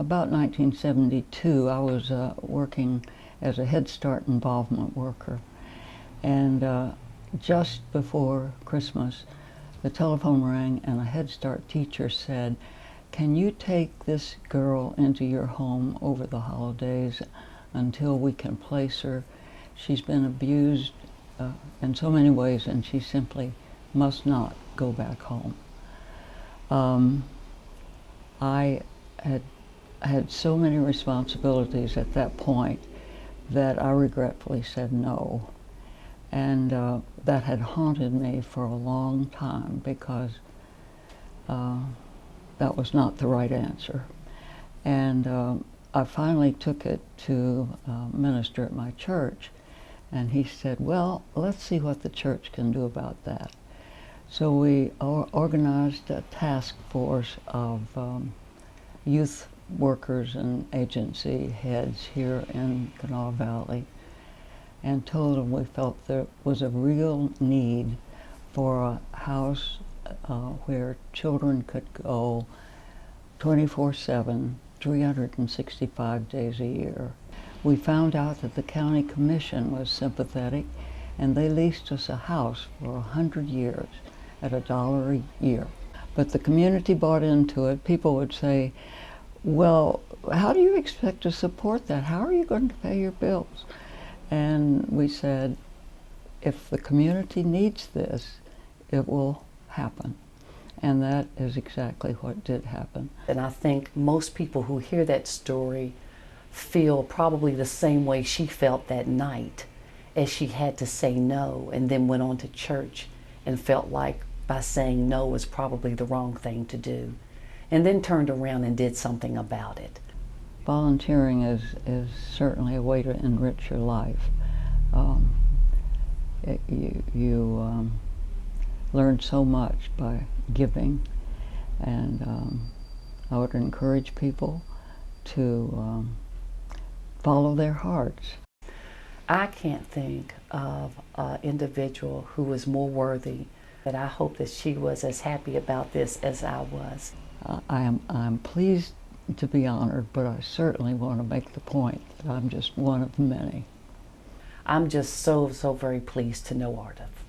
About 1972, I was working as a Head Start involvement worker, and just before Christmas, the telephone rang and a Head Start teacher said, "Can you take this girl into your home over the holidays until we can place her? She's been abused in so many ways, and she simply must not go back home." I had so many responsibilities at that point that I regretfully said no. And that had haunted me for a long time because that was not the right answer. And I finally took it to a minister at my church, and he said, "Well, let's see what the church can do about that." So we organized a task force of youth workers and agency heads here in Kanawha Valley, and told them we felt there was a real need for a house where children could go 24/7, 365 days a year. We found out that the county commission was sympathetic, and they leased us a house for 100 years at $1 a year. But the community bought into it. People would say, "Well, how do you expect to support that? How are you going to pay your bills?" And we said, if the community needs this, it will happen. And that is exactly what did happen. And I think most people who hear that story feel probably the same way she felt that night, as she had to say no and then went on to church and felt like by saying no was probably the wrong thing to do, and then turned around and did something about it. Volunteering is certainly a way to enrich your life. You learn so much by giving, and I would encourage people to follow their hearts. I can't think of an individual who was more worthy, but I hope that she was as happy about this as I was. I'm pleased to be honored, but I certainly want to make the point that I'm just one of many. I'm just so very pleased to know Ardath.